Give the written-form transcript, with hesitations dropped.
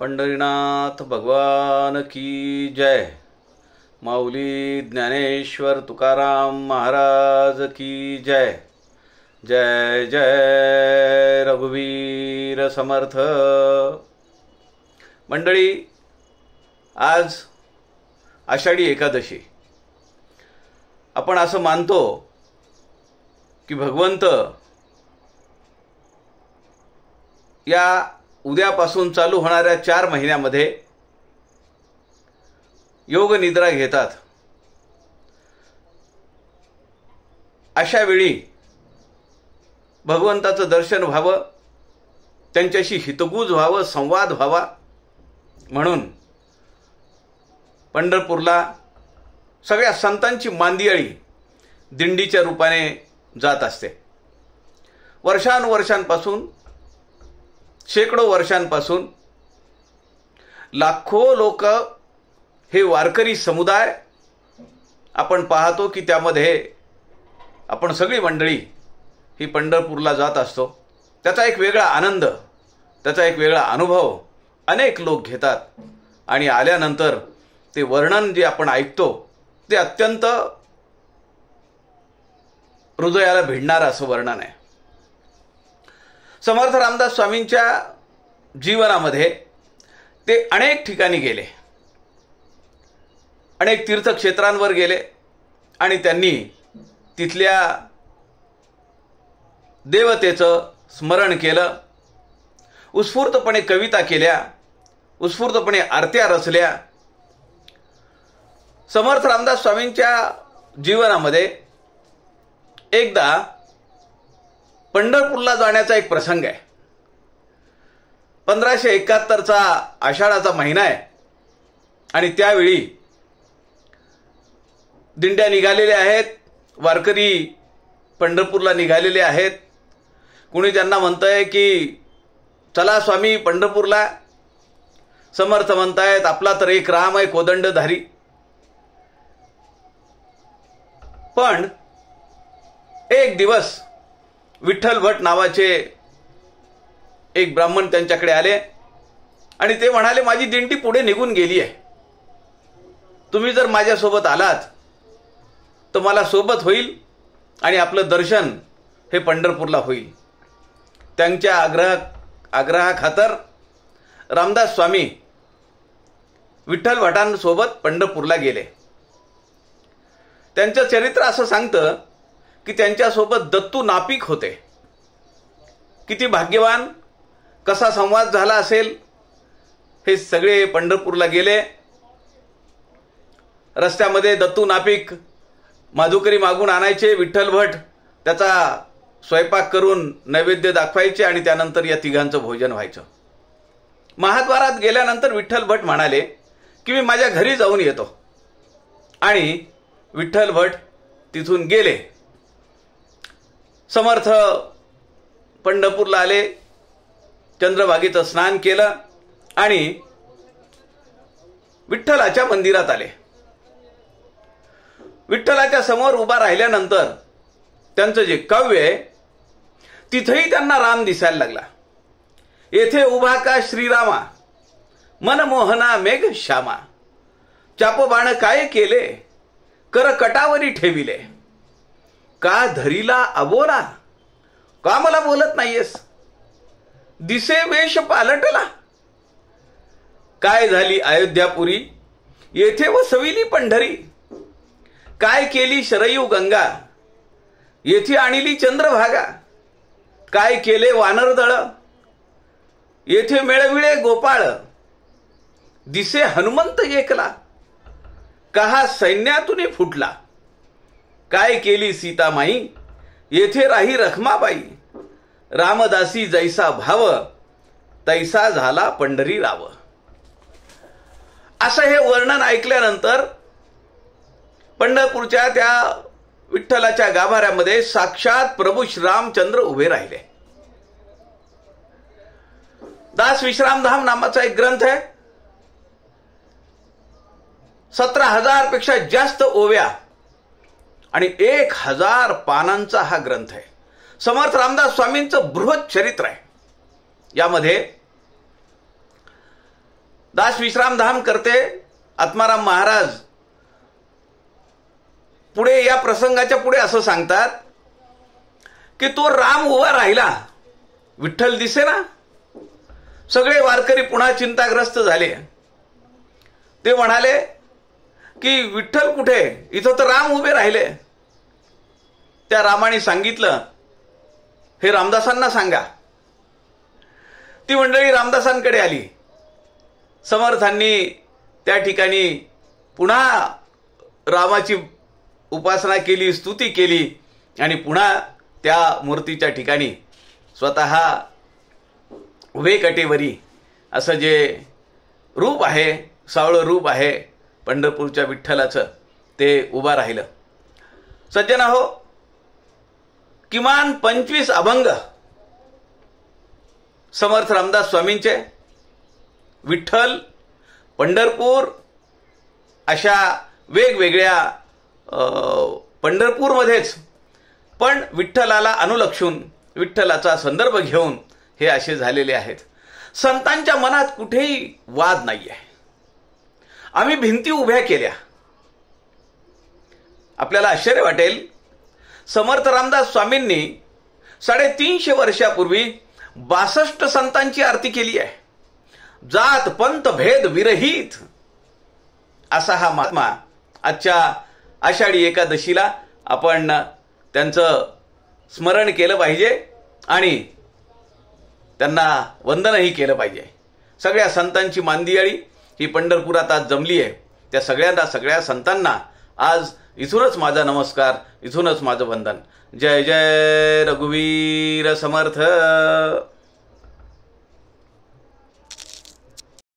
पंढरीनाथ भगवान की जय। माऊली ज्ञानेश्वर तुकाराम महाराज की जय। जय जय रघुवीर समर्थ। मंडळी, आज आषाढी एकादशी। आपण असं मानतो की भगवंत या उद्यापासून चालू होणाऱ्या 4 महिन्यामध्ये योग निद्रा घेतात। अशा वेळी भगवंताचं दर्शन व्हावं, त्यांच्याशी हितगुज व्हावं, संवाद व्हावा म्हणून पंढरपूरला सगळ्या संतांची मांदियाळी दिंडीच्या रूपाने जात असते। वर्षानुवर्षांपासून, शेकडो वर्षांपासून लाखो लोक, हे वारकरी समुदाय आपण पाहतो की त्यामध्ये आपण सगळी मंडळी ही पंढरपूरला जात असतो। त्याचा एक वेगळा आनंद, त्याचा एक वेगळा अनुभव अनेक लोक घेतात आणि आल्यानंतर ते वर्णन जे आपण ऐकतो ते अत्यंत हृदयाला भिडणारं असं वर्णन आहे। समर्थ रामदास स्वामींच्या जीवनामध्ये ते अनेक ठिकाणी गेले, अनेक तीर्थक्षेत्रांवर गेले आणि त्यांनी तिथल्या देवतेचं स्मरण केलं, उत्स्फूर्तपणे कविता केल्या, उत्स्फूर्तपणे आरत्या रचल्या। समर्थ रामदास स्वामींच्या जीवनामध्ये एकदा पंढरपूरला जाण्याचा एक प्रसंग आहे। 1571चा आषाढाचा महिना आहे आणि त्यावेळी दिंड्या निघालेल्या आहेत, वारकरी पंढरपूरला निघालेले आहेत। कुणी त्यांना म्हणतंय की चला स्वामी पंढरपूरला, समर्थ म्हणतायत आपला तर एक राम आहे कोदंडधारी। पण एक दिवस विठ्ठल भट नावाचे एक ब्राह्मण त्यांच्याकडे आले आणि ते म्हणाले, माझी दिंडी पुढे निघून गेली आहे, तुम्ही जर माझ्यासोबत आलात तर मला सोबत होईल आणि आपलं दर्शन हे पंढरपूरला होईल। त्यांच्या आग्रहाखातर रामदास स्वामी विठ्ठल भटांसोबत पंढरपूरला गेले। त्यांचं चरित्र असं सांगतं की त्यांच्यासोबत दत्तू नापिक होते। किती भाग्यवान, कसा संवाद झाला असेल। हे सगळे पंढरपूरला गेले। रस्त्यामध्ये दत्तू नापिक माधुकरी मागून आणायचे, विठ्ठल भट त्याचा स्वयंपाक करून नैवेद्य दाखवायचे आणि त्यानंतर या तिघांचं भोजन व्हायचं। महाद्वारात गेल्यानंतर विठ्ठल भट म्हणाले की मी माझ्या घरी जाऊन येतो आणि विठ्ठल भट तिथून गेले। समर्थ पंढरपूरला आले, चंद्रभागेचं स्नान केलं आणि विठ्ठलाच्या मंदिरात आले। विठ्ठलाच्या समोर उभा राहिल्यानंतर त्यांचं जे काव्य आहे तिथेही त्यांना राम दिसायला लागला। येथे उभा का श्रीरामा, मनमोहना मेघ श्यामा, चापबाण काय केले, कर कटावरी ठेविले, का धरीला अबोला, का मला बोलत नाहीयेस, दिसे वेश पालटला, काय झाली अयोध्यापुरी, येथे वसविली पंढरी, काय केली शरयू गंगा, येथे आणली चंद्रभागा, काय केले वानरदळ, येथे मेळविळे गोपाळ, दिसे हनुमंत एकला, कहा सैन्यातून फुटला, काय केली सीतामाई, येथे राही रखमाबाई, रामदासी जैसा भाव, तैसा झाला पंढरी राव। असं हे वर्णन ऐकल्यानंतर पंढरपूरच्या त्या विठ्ठलाच्या गाभाऱ्यामध्ये साक्षात प्रभू श्रीरामचंद्र उभे राहिले। दास विश्रामधाम नावाचा एक ग्रंथ आहे। 17,000 पेक्षा जास्त ओव्या आणि 1,000 पानांचा हा ग्रंथ आहे। समर्थ रामदास स्वामींचं बृहत चरित्र आहे। यामध्ये दास विश्रामधाम करते आत्माराम महाराज पुढे या प्रसंगाच्या पुढे असं सांगतात की तो राम उभा राहिला, विठ्ठल दिसे ना. सगळे वारकरी पुन्हा चिंताग्रस्त झाले. ते म्हणाले की विठ्ठल कुठे, इथं तर राम उभे राहिले. त्या रामाने सांगितलं, हे रामदासांना सांगा. ती मंडळी रामदासांकडे आली. समर्थांनी त्या ठिकाणी पुन्हा रामाची उपासना केली, स्तुती केली आणि पुन्हा त्या मूर्तीच्या ठिकाणी स्वतः उभे कटेवरी असं जे रूप आहे, सावळं रूप आहे पंढरपूरच्या विठ्ठलाचं, ते उभा राहिलं. सज्जनाहो, किमान 25 अभंग समर्थ रामदास स्वामींचे विठ्ठल, पंढरपूर अशा वेगवेगळ्या पंढरपूरमध्येच पण विठ्ठलाला अनुलक्षून, विठ्ठलाचा संदर्भ घेऊन हे असे झालेले आहेत. संतांच्या मनात कुठेही वाद नाहीये. आम्ही भिंती उभ्या केल्या. आपल्याला आश्चर्य वाटेल, समर्थ रामदास स्वामींनी 350 वर्षापूर्वी 62 संतांची आरती केली आहे. जात पंथ भेद विरहित असा हा महात्मा. आजच्या आषाढी एकादशीला आपण त्यांचं स्मरण केलं पाहिजे आणि त्यांना वंदनही केलं पाहिजे. सगळ्या संतांची मांदियाळी ही पंढरपुरात आज जमली आहे. त्या सगळ्या संतांना आज इथूनच माझा नमस्कार, इथूनच माझं वंदन. जय जय रघुवीर समर्थ.